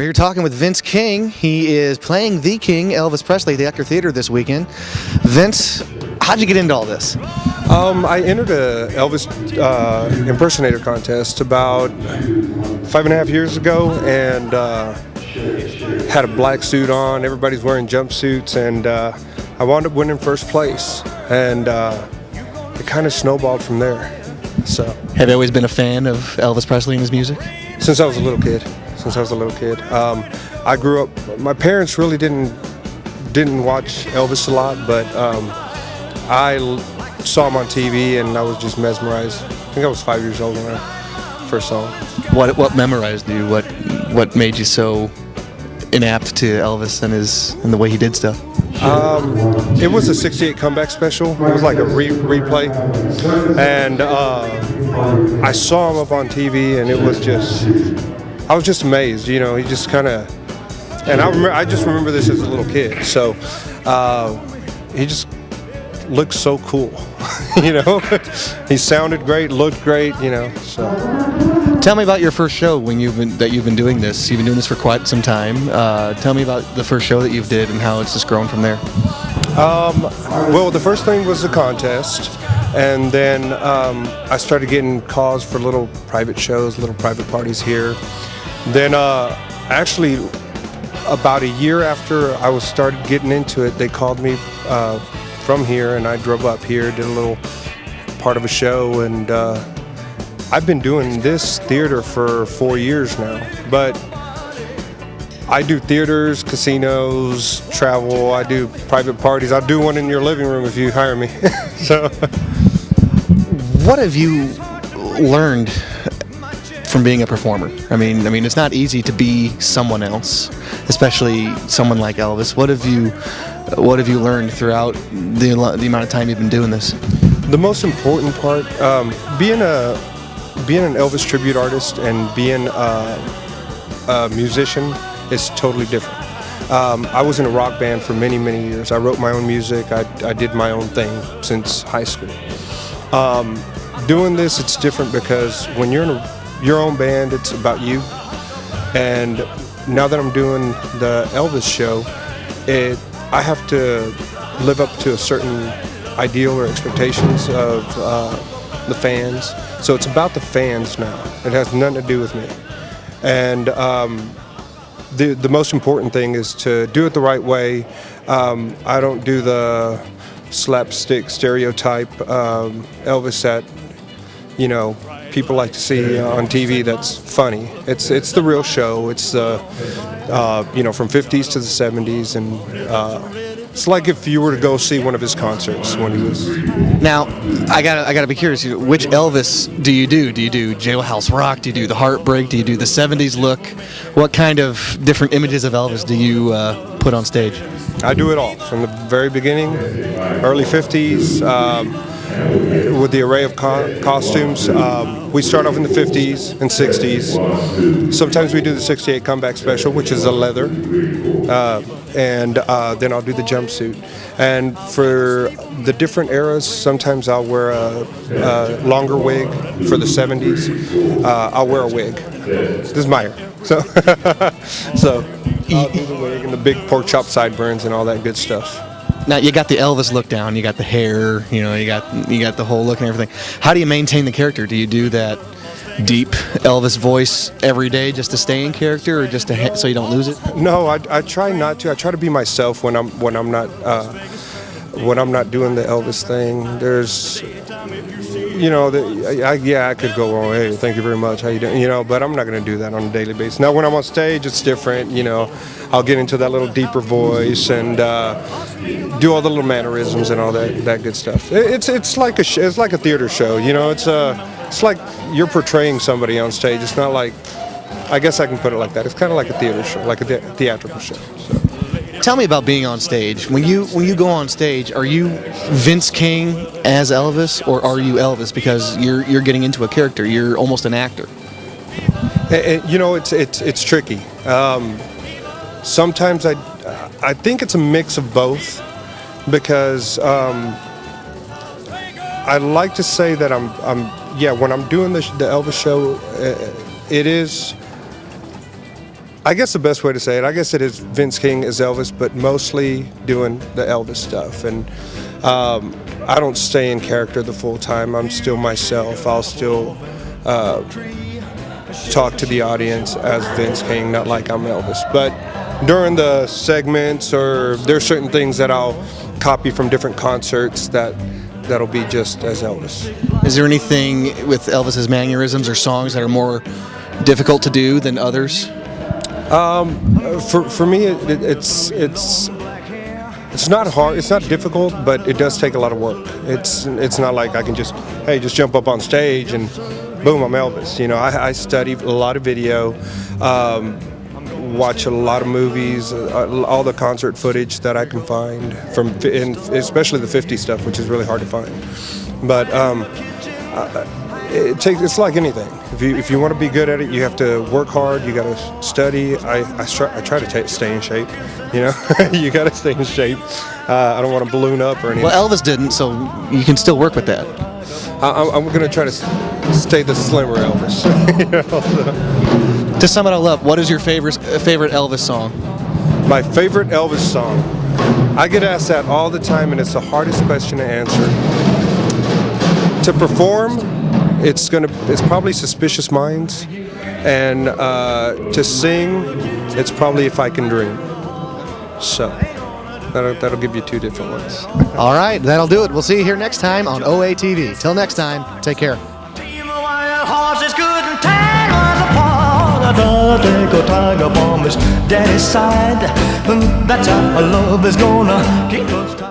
here talking with Vince King. He is playing the King, Elvis Presley, at the Ecker Theater this weekend. Vince, how'd you get into all this? I entered a Elvis impersonator contest about 5.5 years ago, and had a black suit on. Everybody's wearing jumpsuits, and I wound up winning first place, and it kind of snowballed from there. So, have you always been a fan of Elvis Presley and his music? Since I was a little kid. I grew up. My parents really didn't watch Elvis a lot, but I saw him on TV and I was just mesmerized. I think I was 5 years old when I first saw him. What memorized you? What made you so inapt to Elvis and the way he did stuff? It was a '68 comeback special. It was like a replay, and I saw him up on TV, and I was just amazed. You know, he just kind of, and I just remember this as a little kid. So he just looked so cool. You know, he sounded great, looked great. You know, so. Tell me about your first show when you've been doing this. You've been doing this for quite some time. Tell me about the first show that you've did and how it's just grown from there. Well, the first thing was the contest, and then I started getting calls for little private shows, little private parties here. Then actually, about a year after I started getting into it, they called me from here, and I drove up here, did a little part of a show, and I've been doing this theater for 4 years now, but I do theaters, casinos, travel, I do private parties. I'll do one in your living room if you hire me. So, what have you learned from being a performer? I mean, it's not easy to be someone else, especially someone like Elvis. What have you learned throughout the amount of time you've been doing this? The most important part, being an Elvis tribute artist and being a musician is totally different. I was in a rock band for many, many years. I wrote my own music. I did my own thing since high school. Doing this, it's different because when you're in your own band, it's about you. And now that I'm doing the Elvis show, I have to live up to a certain ideal or expectations of the fans. So it's about the fans now. It has nothing to do with me. And the most important thing is to do it the right way. I don't do the slapstick stereotype Elvis that, you know, people like to see on TV that's funny. It's the real show. It's you know, from 50s to the 70s, and it's like if you were to go see one of his concerts when he was. Now, I gotta be curious. Which Elvis do you do? Do you do Jailhouse Rock? Do you do the Heartbreak? Do you do the /70s look? What kind of different images of Elvis do you put on stage? I do it all from the very beginning, early 50s. With the array of costumes, we start off in the 50s and 60s. Sometimes we do the '68 comeback special, which is a leather, and then I'll do the jumpsuit. And for the different eras, sometimes I'll wear a longer wig. For the '70s, I'll wear a wig. This is my hair, so I'll do the wig and the big pork chop sideburns and all that good stuff. Now you got the Elvis look down, you got the hair, you know, you got the whole look and everything. How do you maintain the character? Do you do that deep Elvis voice every day just to stay in character, or just so you don't lose it? No, I try not to. I try to be myself when I'm not doing the Elvis thing. There's, you know, I could go, oh, hey, thank you very much, how you doing? You know, but I'm not going to do that on a daily basis. Now, when I'm on stage, it's different. You know, I'll get into that little deeper voice and do all the little mannerisms and all that good stuff. It's like a theater show. You know, it's like you're portraying somebody on stage. It's not like, I guess I can put it like that. It's kind of like a theater show, like a theatrical show. So. Tell me about being on stage. When you go on stage, are you Vince King as Elvis, or are you Elvis because you're getting into a character? You're almost an actor. You know, it's tricky. Sometimes I think it's a mix of both, because I like to say that when I'm doing the Elvis show, it is I guess the best way to say it, I guess it is Vince King as Elvis, but mostly doing the Elvis stuff. And I don't stay in character the full time. I'm still myself. I'll still talk to the audience as Vince King, not like I'm Elvis. But during the segments, or there's certain things that I'll copy from different concerts that'll be just as Elvis. Is there anything with Elvis's mannerisms or songs that are more difficult to do than others? For me, it's not hard. It's not difficult, but it does take a lot of work. It's not like I can just jump up on stage and boom, I'm Elvis. You know, I study a lot of video, watch a lot of movies, all the concert footage that I can find especially the 50s stuff, which is really hard to find. But it's like anything. If you want to be good at it, you have to work hard. You got to study. I try to stay in shape. You know, you got to stay in shape. I don't want to balloon up or anything. Well, Elvis didn't, so you can still work with that. I'm going to try to stay the slimmer Elvis. You know, so. To sum it all up, what is your favorite Elvis song? My favorite Elvis song. I get asked that all the time, and it's the hardest question to answer. To perform, it's probably Suspicious Minds, and to sing, it's probably If I Can Dream. So that'll give you two different ones. All right, that'll do it. We'll see you here next time on OATV. Till next time, take care. Daddy's side, that's how love is gonna keep us tight.